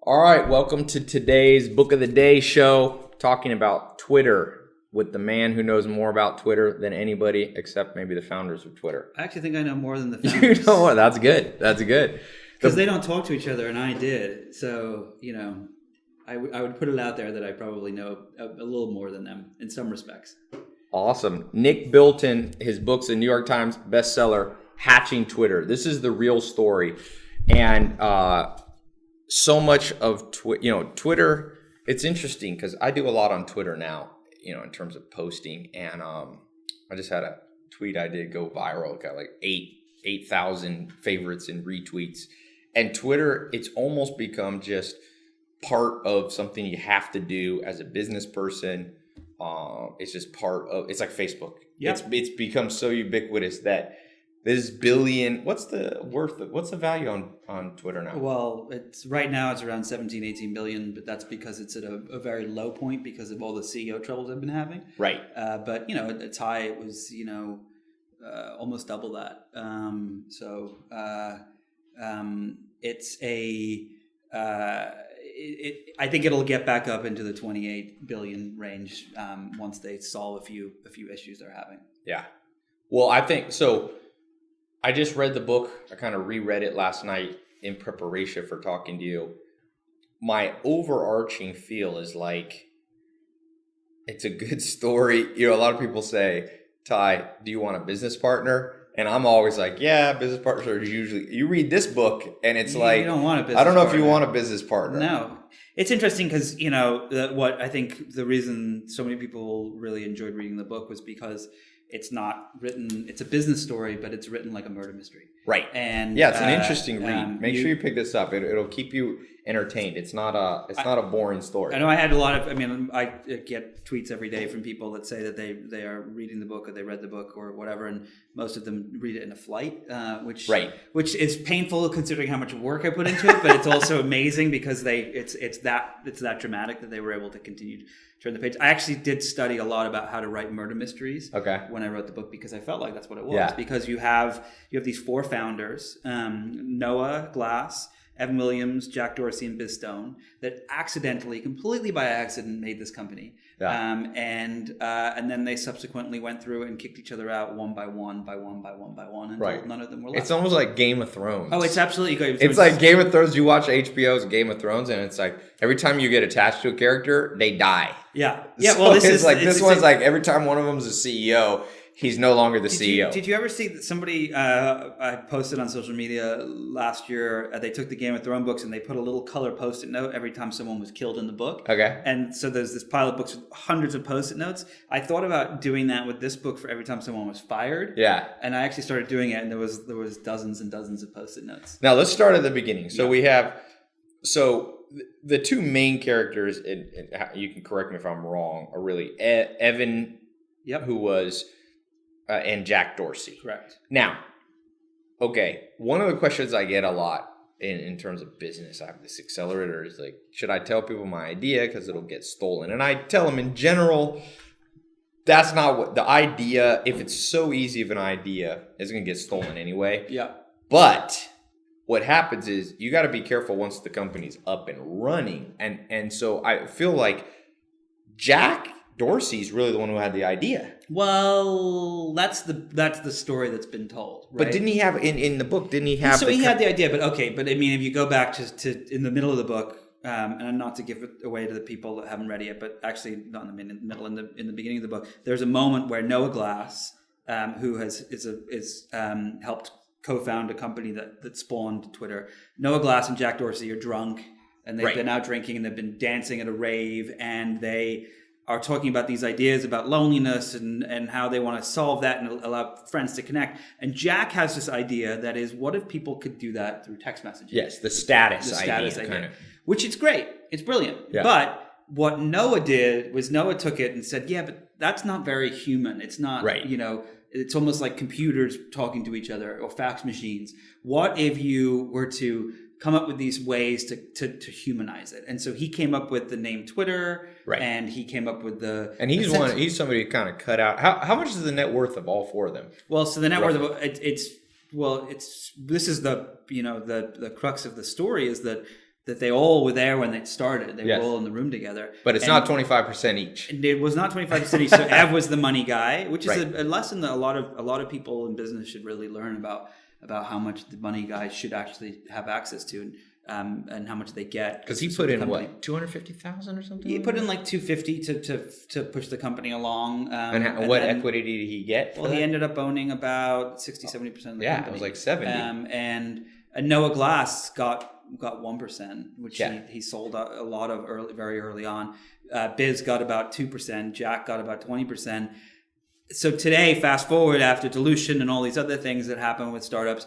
All right, welcome to today's Book of the Day show, talking about Twitter with the man who knows more about Twitter than anybody except maybe the founders of Twitter. I actually think I know more than the You founders. know what? That's good. That's good. Because they don't talk to each other, and I did. So, I would put it out there that I probably know a little more than them in some respects. Awesome. Nick Bilton, his book's a New York Times bestseller, Hatching Twitter. This is the real story. And so much of Twitter, it's interesting because I do a lot on Twitter now, in terms of posting. And I just had a tweet I did go viral, got like 8,000 favorites and retweets. And Twitter, it's almost become just part of something you have to do as a business person. It's just part of, it's like Facebook. Yep. It's become so ubiquitous that this billion, what's the value on Twitter now? Well, right now it's around 17, 18 billion, but that's because it's at a very low point because of all the CEO troubles I've been having. Right. But, at its high, it was, almost double that. It's I think it'll get back up into the 28 billion range once they solve a few issues they're having. Yeah. Well, I think so. I just read the book. I kind of reread it last night in preparation for talking to you. My overarching feel is like it's a good story. A lot of people say, Tai, do you want a business partner? And I'm always like, yeah, business partners are usually, you read this book and it's like, you don't want a business I don't know partner. if you want a business partner. No. It's interesting because, what I think the reason so many people really enjoyed reading the book was because it's not written, it's a business story, but it's written like a murder mystery. Right. And yeah, it's an interesting read. Make sure you pick this up. It'll keep you entertained. It's not a boring story. I know I had a lot of, I get tweets every day from people that say that they are reading the book or they read the book or whatever, and most of them read it in a flight, which is painful considering how much work I put into it, but it's also amazing because it's that dramatic that they were able to continue to turn the page. I actually did study a lot about how to write murder mysteries when I wrote the book because I felt like that's what it was. Yeah. Because you have these four founders, Noah Glass, Evan Williams, Jack Dorsey, and Biz Stone, that completely by accident, made this company. Yeah. And then they subsequently went through and kicked each other out one by one, until none of them were left. It's almost like Game of Thrones. Oh, it's absolutely good. It's like Game of Thrones. You watch HBO's Game of Thrones, and it's like every time you get attached to a character, they die. Yeah. Yeah. Well, this one's like every time one of them is a CEO, he's no longer the CEO. Did you ever see that somebody I posted on social media last year? They took the Game of Thrones books and they put a little color post-it note every time someone was killed in the book. Okay. And so there's this pile of books with hundreds of post-it notes. I thought about doing that with this book for every time someone was fired. Yeah. And I actually started doing it, and there was dozens and dozens of post-it notes. Now let's start at the beginning. So we have the two main characters, and you can correct me if I'm wrong, are really Evan, who was. And Jack Dorsey. Correct. Now, okay, one of the questions I get a lot in terms of business, I have this accelerator, is like, should I tell people my idea because it'll get stolen? And I tell them in general, that's not what the idea, if it's so easy of an idea, it's going to get stolen anyway. Yeah. But what happens is you got to be careful once the company's up and running. And so I feel like Jack Dorsey's really the one who had the idea. Well, that's the story that's been told, right? But didn't he have in the book? Didn't he have? So he had the idea, but I mean, if you go back to in the middle of the book, and not to give it away to the people that haven't read it yet, but actually not in the middle, in the beginning of the book, there's a moment where Noah Glass, who is helped co-found a company that spawned Twitter. Noah Glass and Jack Dorsey are drunk, and they've been out drinking, and they've been dancing at a rave, and they are talking about these ideas about loneliness and how they want to solve that and allow friends to connect. And Jack has this idea that is, what if people could do that through text messaging? Yes, the status idea. Kind of. Which is great. It's brilliant. Yeah. But what Noah did was Noah took it and said, yeah, but that's not very human. It's not, it's almost like computers talking to each other or fax machines. What if you were to come up with these ways to humanize it? And so he came up with the name Twitter, and he came up with the... And he's somebody who kind of cut out... How much is the net worth of all four of them? Well, so the net worth of this is the crux of the story, is that that they all were there when they started. They Yes. were all in the room together. But it's not 25% each. And it was not 25% each. So Ev was the money guy, which is Right. a lesson that a lot of people in business should really learn about how much the money guy should actually have access to, and how much they get. Because he put in what, 250,000 or something? He put in like 250 to push the company along. And what equity did he get? Well, he ended up owning about 60-70% of the company. Yeah, it was like 70. And Noah Glass got 1%, which Yeah. he sold a lot of very early on. Biz got about 2%. Jack got about 20%. So today, fast forward after dilution and all these other things that happen with startups,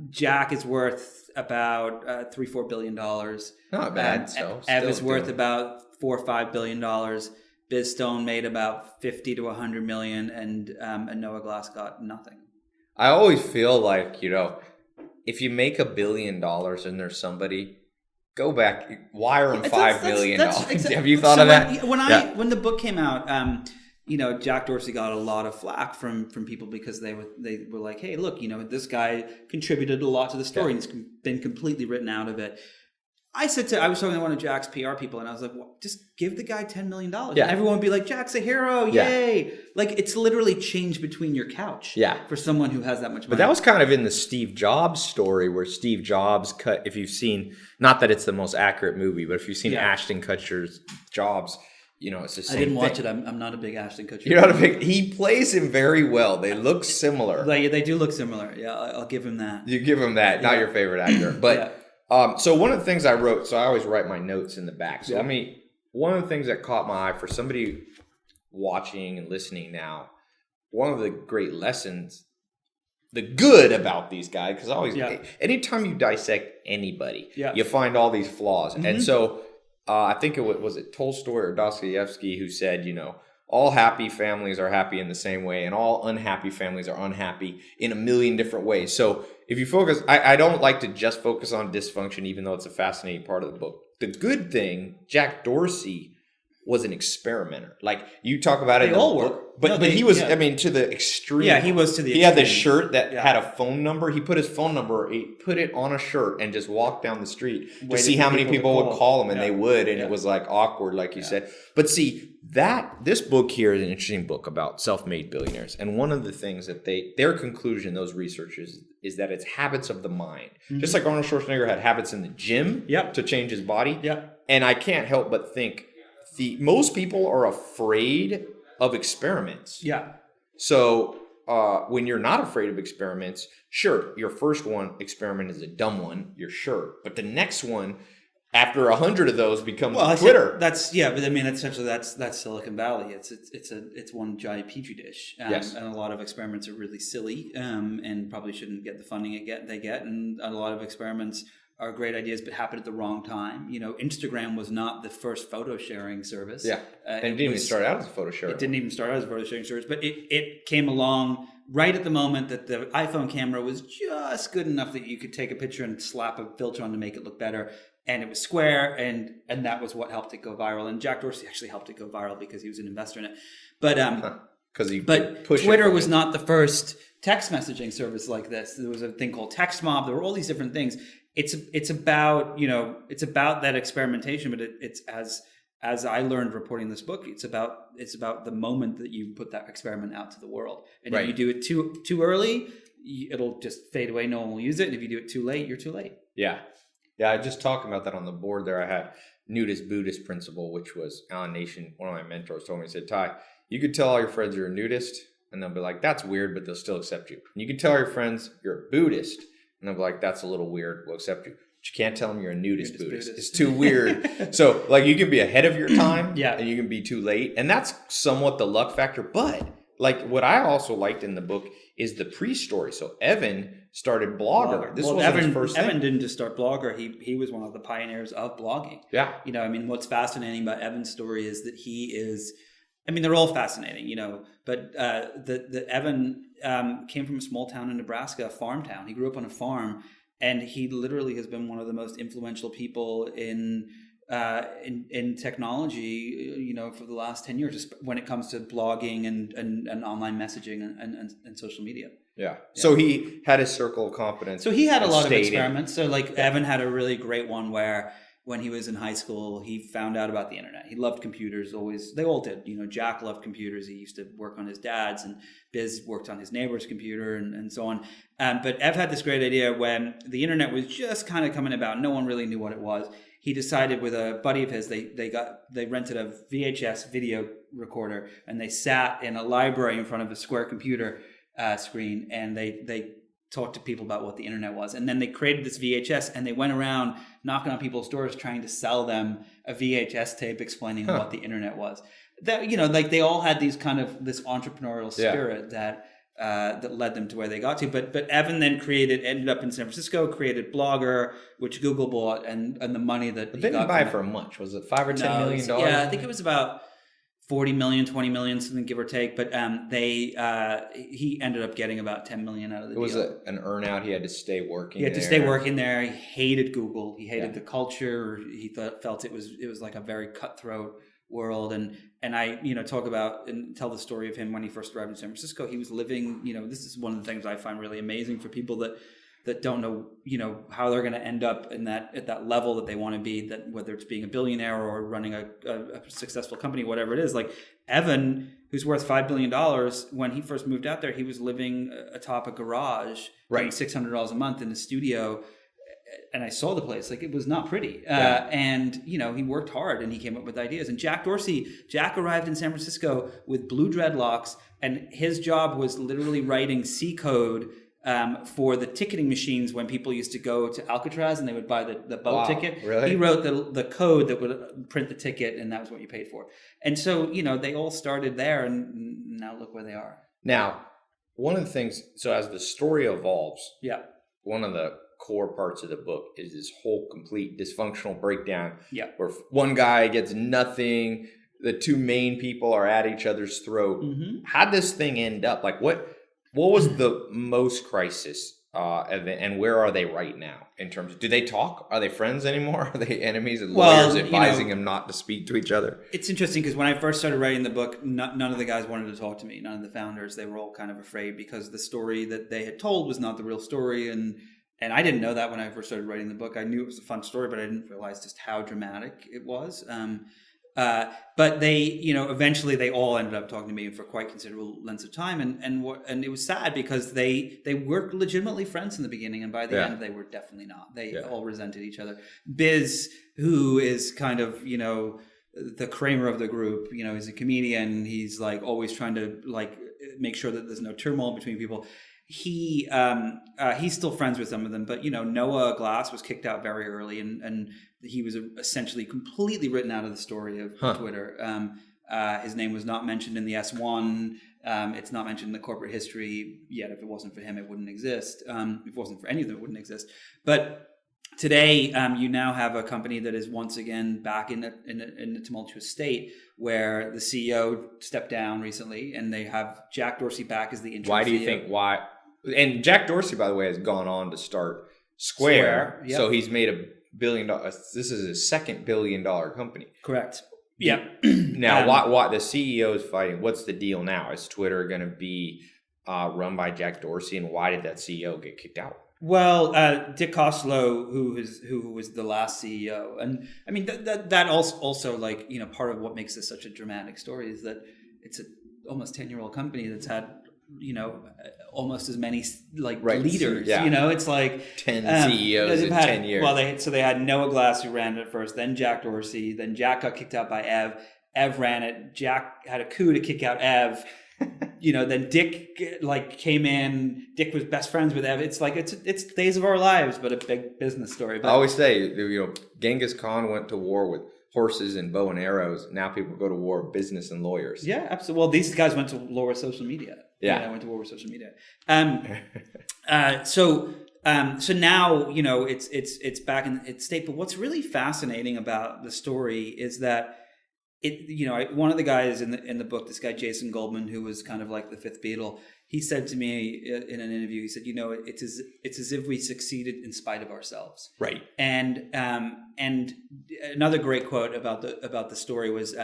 Jack is worth about $3-4 billion. Not bad. So Ev still is worth doing- about $4 or $5 billion. Biz Stone made about 50 to 100 million, and Noah Glass got nothing. I always feel like, if you make $1 billion and there's somebody, go back, wire them $5 million. Have you thought of that? When the book came out, Jack Dorsey got a lot of flack from people because they were like, hey, look, this guy contributed a lot to the story and he's been completely written out of it. I was talking to one of Jack's PR people, and I was like, well, just give the guy $10 million. Yeah. And everyone would be like, Jack's a hero, yay. Like, it's literally changed between your couch for someone who has that much money. But that was kind of in the Steve Jobs story, where Steve Jobs cut, if you've seen, not that it's the most accurate movie, but if you've seen Ashton Kutcher's Jobs, it's the same I didn't thing. watch it. I'm not a big Ashton Kutcher. You're not a big, he plays him very well. They look similar. They do look similar. Yeah, I'll give him that. You give him that, not your favorite actor. But so one of the things I wrote, so I always write my notes in the back. So one of the things that caught my eye for somebody watching and listening now, one of the great lessons, the good about these guys, because anytime you dissect anybody, you find all these flaws. Mm-hmm. And so I think was it Tolstoy or Dostoevsky who said, all happy families are happy in the same way, and all unhappy families are unhappy in a million different ways. So if you focus, I don't like to just focus on dysfunction, even though it's a fascinating part of the book. The good thing, Jack Dorsey was an experimenter. Like, you talk about it. They all were. But he was, to the extreme. Yeah, he was to the extreme. He had this shirt that had a phone number. He put his phone number, he put it on a shirt and just walked down the street to see how many people would call him, and they would. And it was like awkward, like you said. But see, this book here is an interesting book about self-made billionaires. And one of the things that their conclusion, those researchers, is that it's habits of the mind. Mm-hmm. Just like Arnold Schwarzenegger had habits in the gym to change his body. Yep. And I can't help but think most people are afraid of experiments. Yeah. So when you're not afraid of experiments, sure, your first experiment is a dumb one, you're sure. But the next one, after 100 of those, becomes Twitter. That's but I mean, essentially that's Silicon Valley. It's one giant petri dish. And a lot of experiments are really silly, and probably shouldn't get the funding they get. And a lot of experiments are great ideas, but happen at the wrong time. Instagram was not the first photo sharing service. Yeah, and it didn't even start out as a photo sharing. It didn't even start out as a photo sharing service, but it came along right at the moment that the iPhone camera was just good enough that you could take a picture and slap a filter on to make it look better. And it was square, and that was what helped it go viral. And Jack Dorsey actually helped it go viral because he was an investor in it. But Twitter was not the first text messaging service like this. There was a thing called TextMob. There were all these different things. It's about that experimentation, but it's as I learned reporting this book, it's about the moment that you put that experiment out to the world. And if you do it too early, it'll just fade away. No one will use it. And if you do it too late, you're too late. Yeah. Yeah, I just talking about that on the board there. I had nudist Buddhist principle, which was Alan Nation. One of my mentors told me, he said, Tai, you could tell all your friends you're a nudist, and they'll be like, that's weird, but they'll still accept you. And you can tell your friends you're a Buddhist, and they'll be like, that's a little weird, we'll accept you. But you can't tell them you're a nudist Buddhist. It's too weird. So, like, you can be ahead of your time, and you can be too late. And that's somewhat the luck factor. But, like, what I also liked in the book is the pre-story. So Evan started Blogger. This wasn't his first thing. Evan didn't just start Blogger. He was one of the pioneers of blogging. Yeah. What's fascinating about Evan's story is that he is, they're all fascinating, but the Evan came from a small town in Nebraska, a farm town. He grew up on a farm, and he literally has been one of the most influential people in technology, for the last 10 years, when it comes to blogging and online messaging and social media. Yeah. So he had his circle of competence. So he had a lot of experiments. So like Evan had a really great one where when he was in high school, he found out about the internet. He loved computers always. They all did. Jack loved computers. He used to work on his dad's, and Biz worked on his neighbor's computer and so on. But Ev had this great idea when the internet was just kind of coming about. No one really knew what it was. He decided with a buddy of his, they rented a VHS video recorder, and they sat in a library in front of a square computer screen, and they talked to people about what the internet was. And then they created this VHS, and they went around knocking on people's doors trying to sell them a VHS tape explaining what the internet was. That, like they all had these kind of this entrepreneurial spirit that led them to where they got to. But Evan then ended up in San Francisco, created Blogger, which Google bought, and the money that they didn't buy it for much. Was it $5 or $10 million? Yeah, I think it was about 40 million, 20 million, something give or take. But he ended up getting about 10 million out of the deal. It was an earn-out. He had to stay working. He had to stay working there. He hated Google. He hated the culture. He felt it was like a very cutthroat world. And I, talk about and tell the story of him when he first arrived in San Francisco. He was living, this is one of the things I find really amazing for people that don't know, how they're going to end up at that level that they want to be, that whether it's being a billionaire or running a successful company, whatever it is. Like Evan, who's worth $5 billion, when he first moved out there, he was living atop a garage, paying $600 a month in the studio. And I saw the place, like it was not pretty. And, he worked hard and he came up with ideas. And Jack arrived in San Francisco with blue dreadlocks, and his job was literally writing C code for the ticketing machines when people used to go to Alcatraz and they would buy the boat ticket. Really? He wrote the code that would print the ticket, and that was what you paid for. And so, they all started there, and now look where they are. Now, one of the things, so as the story evolves, one of the core parts of the book is this whole complete dysfunctional breakdown where one guy gets nothing, the two main people are at each other's throat. How'd this thing end up? Like what was the most crisis event, and where are they right now in terms of, do they talk? Are they friends anymore? Are they enemies and lawyers advising them not to speak to each other? It's interesting because when I first started writing the book, none of the guys wanted to talk to me. None of the founders. They were all kind of afraid because the story that they had told was not the real story. And I didn't know that when I first started writing the book. I knew it was a fun story, but I didn't realize just how dramatic it was. But they, eventually they all ended up talking to me for quite considerable lengths of time. And it was sad because they were legitimately friends in the beginning. And by the end, they were definitely not. They all resented each other. Biz, who is kind of, the Kramer of the group, he's a comedian. He's like always trying to like make sure that there's no turmoil between people. He's still friends with some of them, but Noah Glass was kicked out very early, and he was essentially completely written out of the story of Twitter. His name was not mentioned in the S1. It's not mentioned in the corporate history yet. If it wasn't for him, it wouldn't exist. If it wasn't for any of them, it wouldn't exist. But today, you now have a company that is once again back in a tumultuous state, where the CEO stepped down recently, and they have Jack Dorsey back as the interim CEO. Why do you think? Why? And Jack Dorsey, by the way, has gone on to start Square. So he's made $1 billion. This is his second $1 billion company. Correct. Yep. Now, what the CEO is fighting? What's the deal now? Is Twitter going to be run by Jack Dorsey, and why did that CEO get kicked out? Well, Dick Costolo, who was the last CEO, and I mean that also like part of what makes this such a dramatic story is that it's an almost 10-year-old company that's had almost as many leaders. It's like 10 CEOs in 10 years. Well, they had Noah Glass, who ran it first, then Jack Dorsey, then Jack got kicked out by Ev. Ev ran it. Jack had a coup to kick out Ev. Then Dick came in. Dick was best friends with Ev. It's like it's Days of Our Lives, but a big business story. But I always say, Genghis Khan went to war with horses and bow and arrows. Now people go to war with business and lawyers. Yeah, absolutely. Well, these guys went to war with social media. Went to war with social media. So now it's back in its state. But what's really fascinating about the story is that one of the guys in the book, this guy Jason Goldman, who was kind of like the fifth Beatle, he said to me in an interview, he said, it's as if we succeeded in spite of ourselves. Right. And another great quote about the story was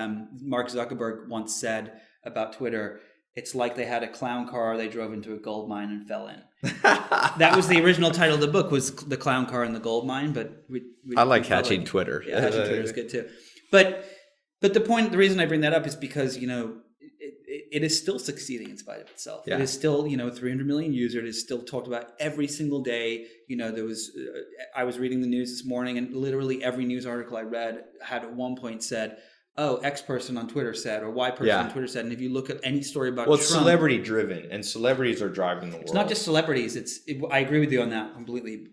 Mark Zuckerberg once said about Twitter, it's like they had a clown car, they drove into a gold mine and fell in. That was the original title of the book, was The Clown Car and the Gold Mine, but I like Hatching Twitter. Yeah, Hatching Twitter is good too. But the reason I bring that up is because, it is still succeeding in spite of itself. Yeah. It is still, 300 million users. It is still talked about every single day. I was reading the news this morning, and literally every news article I read had at one point said, oh, X person on Twitter said, or Y person on Twitter said. And if you look at any story about Trump, it's celebrity driven, and celebrities are driving the world. It's not just celebrities. I agree with you on that completely.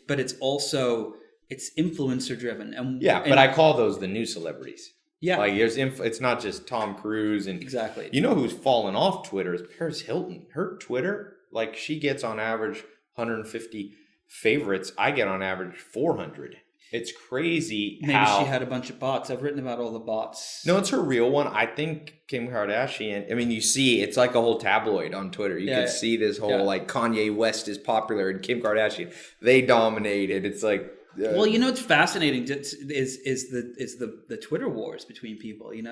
But it's also, it's influencer driven. But I call those the new celebrities. Yeah. Like it's not just Tom Cruise. And exactly. You know who's fallen off Twitter is Paris Hilton. Her Twitter, like she gets on average 150 favorites. I get on average 400. It's crazy. Maybe she had a bunch of bots. I've written about all the bots. No, it's her real one. I think Kim Kardashian. I mean, you see, it's like a whole tabloid on Twitter. You can see this whole like Kanye West is popular and Kim Kardashian, they dominated. It's like. Well, it's fascinating. Is the Twitter wars between people? Like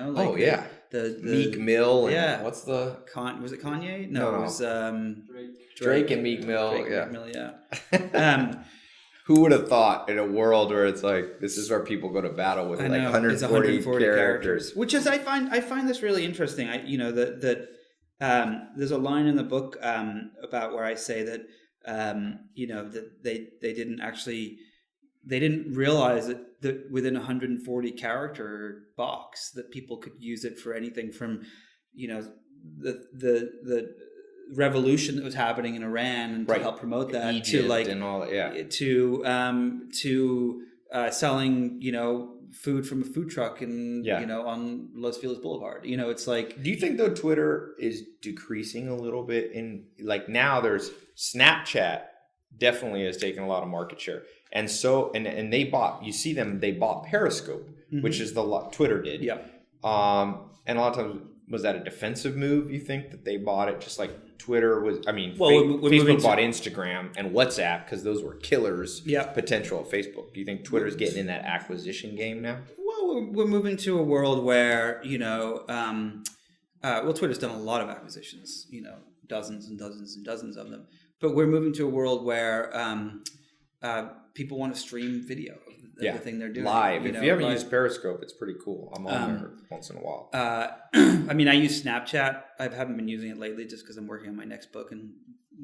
the Meek Mill. And what's the was it Kanye? No, it was Drake and Meek Mill. Meek Mill, Who would have thought in a world where it's like this is where people go to battle with like 140 characters? Which is I find this really interesting. There's a line in the book about where I say that that they didn't realize that within 140 character box that people could use it for anything from the revolution that was happening in Iran and to help promote that, Egypt to like and all that, to selling food from a food truck and on Los Feliz Boulevard. It's like, do you think though Twitter is decreasing a little bit in like now there's Snapchat definitely has taken a lot of market share. And so, and they bought Periscope, which is Twitter did. Yeah. And a lot of times, was that a defensive move, you think, that they bought it? Just like Twitter was, Facebook bought Instagram and WhatsApp because those were killers potential of Facebook. Do you think Twitter's getting in that acquisition game now? Well, we're moving to a world where, Twitter's done a lot of acquisitions, dozens and dozens and dozens of them. But we're moving to a world where people want to stream video of everything they're doing. Live. If you ever use Periscope, it's pretty cool. I'm on there once in a while. I use Snapchat. I haven't been using it lately just because I'm working on my next book and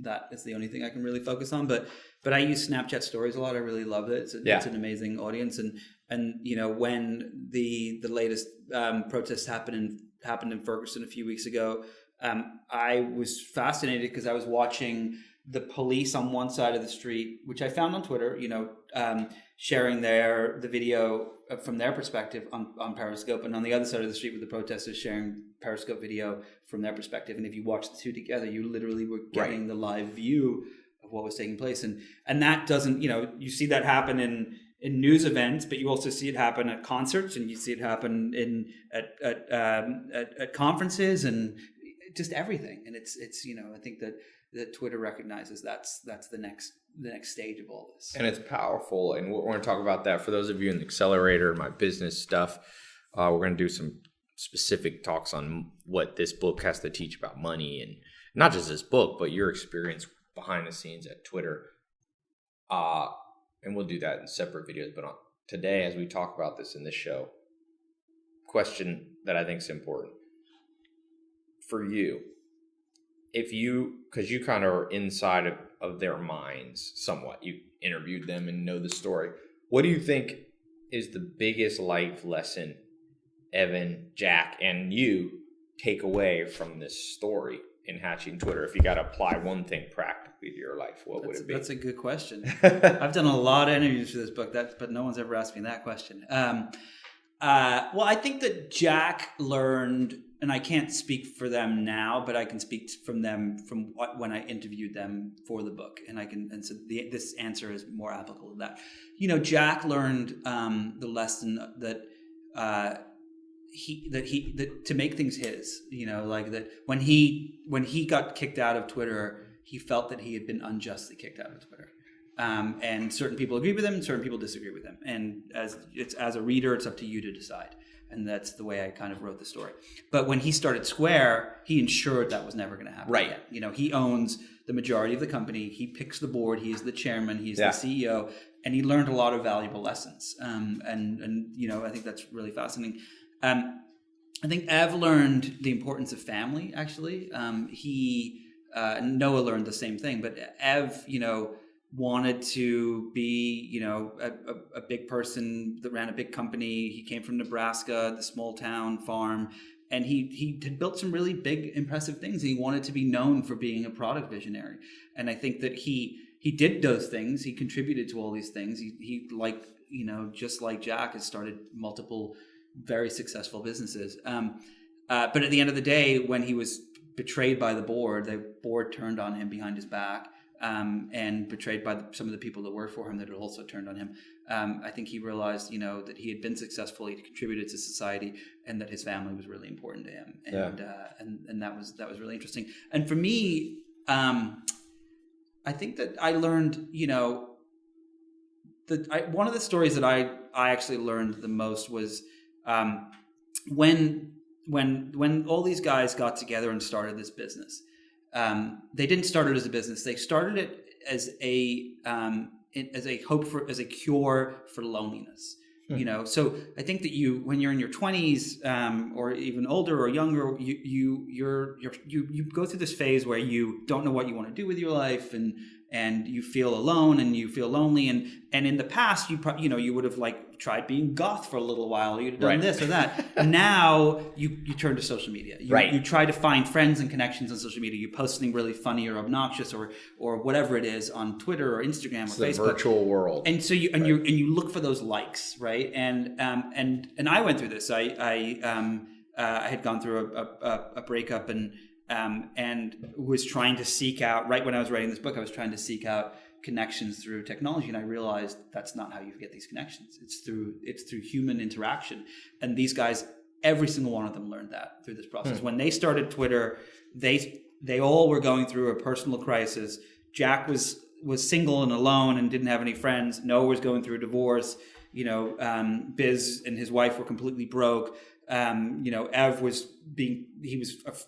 that is the only thing I can really focus on. But I use Snapchat Stories a lot. I really love it. It's an amazing audience. And when the latest protests happened in Ferguson a few weeks ago, I was fascinated because I was watching the police on one side of the street, which I found on Twitter, sharing the video from their perspective on Periscope, and on the other side of the street with the protesters sharing Periscope video from their perspective. And if you watch the two together, you literally were getting the live view of what was taking place. And that doesn't, you see that happen in news events, but you also see it happen at concerts, and you see it happen at conferences and just everything. And it's I think that Twitter recognizes that's the next stage of all this. And it's powerful. And we're going to talk about that. For those of you in the accelerator, my business stuff, we're going to do some specific talks on what this book has to teach about money, and not just this book, but your experience behind the scenes at Twitter. And we'll do that in separate videos. But today, as we talk about this in this show, question that I think is important for you. Because you kind of are inside of their minds somewhat, you interviewed them and know the story. What do you think is the biggest life lesson Evan, Jack, and you take away from this story in Hatching Twitter? If you got to apply one thing practically to your life, what would it be? That's a good question. I've done a lot of interviews for this book, but no one's ever asked me that question. Well, I think that Jack learned, and I can't speak for them now, but I can speak from them from when I interviewed them for the book, and so this answer is more applicable to that. Jack learned the lesson that to make things his. Like that when he got kicked out of Twitter, he felt that he had been unjustly kicked out of Twitter. And certain people agree with him and certain people disagree with him. And as a reader, it's up to you to decide. and that's the way I kind of wrote the story. But when he started Square, he ensured that was never going to happen. Right. Again. You know, he owns the majority of the company. He picks the board. He's the chairman. He's the CEO, and he learned a lot of valuable lessons. And you know, I think that's really fascinating. I think Ev learned the importance of family. Actually, Noah learned the same thing, but Ev, you know, wanted to be, you know, a big person that ran a big company. He came from Nebraska, the small town farm, and he had built some really big, impressive things. He wanted to be known for being a product visionary, and I think that he did those things. He contributed to all these things. He like, you know, just like Jack, has started multiple very successful businesses. But at the end of the day, when he was betrayed by the board turned on him behind his back. And betrayed by some of the people that worked for him that had also turned on him. I think he realized, you know, that he had been successful, he contributed to society, and that his family was really important to him. And that was really interesting. And for me, I think that I learned, you know, one of the stories that I actually learned the most was when all these guys got together and started this business. They didn't start it as a business. They started it as a cure for loneliness. You know, so I think that when you're in your 20s or even older or younger, you go through this phase where you don't know what you want to do with your life, and you feel alone and you feel lonely, and in the past you would have like tried being goth for a little while, you'd have done this or that. Now you turn to social media. You try to find friends and connections on social media. You post something really funny or obnoxious or whatever it is on Twitter or Instagram or Facebook. The virtual world. And so you look for those likes, right? And I went through this. I had gone through a breakup and was trying to seek out, right when I was writing this book, I was trying to seek out connections through technology, and I realized that's not how you get these connections. It's through human interaction. And these guys, every single one of them learned that through this process. When they started Twitter, they all were going through a personal crisis. Jack was single and alone and didn't have any friends. Noah was going through a divorce. You know, Biz and his wife were completely broke. You know, Ev was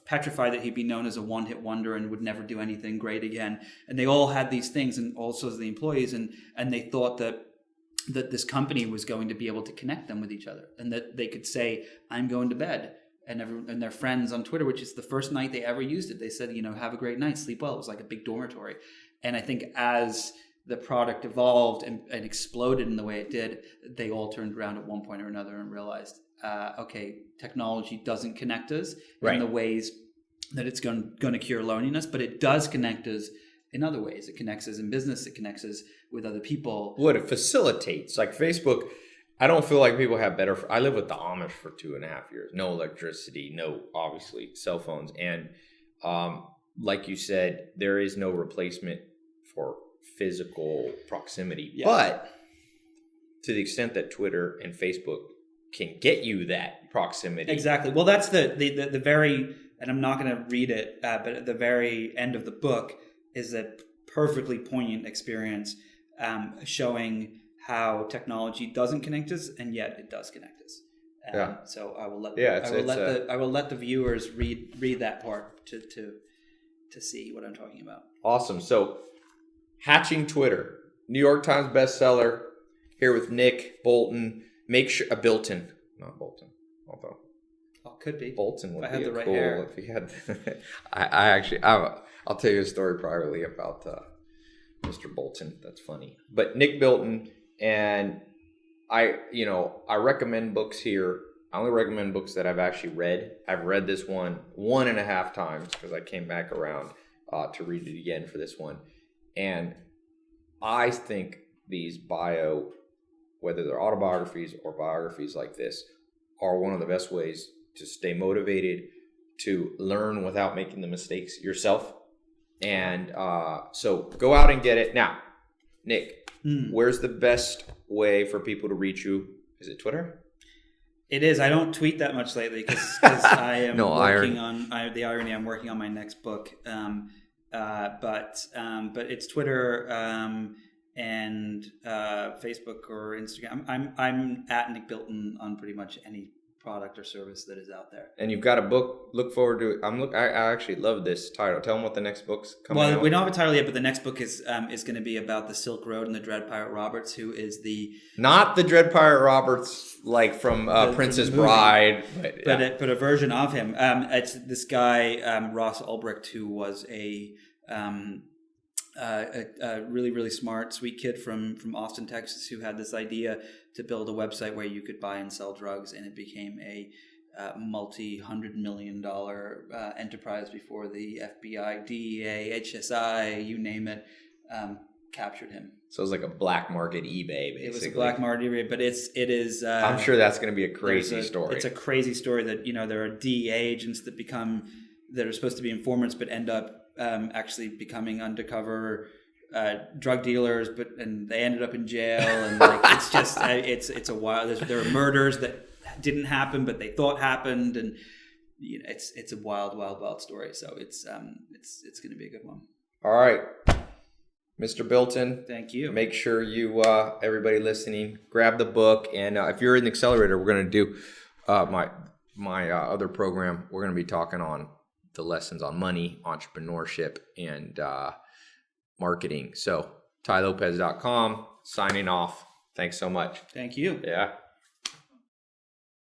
petrified that he'd be known as a one-hit wonder and would never do anything great again. And they all had these things, and also the employees, and they thought that this company was going to be able to connect them with each other, and that they could say, "I'm going to bed," and their friends on Twitter, which is the first night they ever used it, they said, you know, "Have a great night, sleep well." It was like a big dormitory. And I think as the product evolved and exploded in the way it did, they all turned around at one point or another and realized, okay, technology doesn't connect us in the ways that it's going to cure loneliness, but it does connect us in other ways. It connects us in business. It connects us with other people. What it facilitates, like Facebook, I don't feel like people have better. I lived with the Amish for 2.5 years. No electricity, no, obviously, cell phones. And like you said, there is no replacement for physical proximity. Yeah. But to the extent that Twitter and Facebook can get you that proximity. Exactly. Well, that's the very, and I'm not going to read it, but at the very end of the book is a perfectly poignant experience showing how technology doesn't connect us, and yet it does connect us. So I will let the viewers read that part to see what I'm talking about. Awesome. So, Hatching Twitter, New York Times bestseller. Here with Nick Bolton. Make sure Bilton, not Bolton. Although, could be Bolton would if I had be the right cool hair. if he had. I'll tell you a story privately about Mr. Bolton. That's funny. But Nick Bilton, and I recommend books here. I only recommend books that I've actually read. I've read this one 1.5 times because I came back around to read it again for this one. And I think these whether they're autobiographies or biographies like this, are one of the best ways to stay motivated, to learn without making the mistakes yourself. And so go out and get it. Now, Nick, where's the best way for people to reach you? Is it Twitter? It is. I don't tweet that much lately because I am working on the irony. I'm working on my next book. But it's Twitter and Facebook or Instagram. I'm at Nick Bilton on pretty much any product or service that is out there. And you've got a book. Look forward to it. I actually love this title. Tell them what the next book's coming out. Well, we don't have a title yet, but the next book is going to be about the Silk Road and the Dread Pirate Roberts, who is not the Dread Pirate Roberts like from Princess Bride, but a version of him. It's this guy Ross Ulbricht, who was a really, really smart, sweet kid from Austin, Texas, who had this idea to build a website where you could buy and sell drugs, and it became a multi-$100 million enterprise before the FBI, DEA, HSI, you name it, captured him. So it was like a black market eBay, basically. It was a black market eBay, but it is. I'm sure that's going to be a crazy story. It's a crazy story that there are DEA agents that are supposed to be informants, but end up actually becoming undercover drug dealers, and they ended up in jail, and it's just it's a wild. There are murders that didn't happen, but they thought happened, and it's a wild story. So it's going to be a good one. All right, Mr. Bilton. Thank you. Make sure you everybody listening, grab the book, and if you're in the accelerator, we're going to do my other program. We're going to be talking on the lessons on money, entrepreneurship, and marketing. So TaiLopez.com, signing off. Thanks so much. Thank you. Yeah.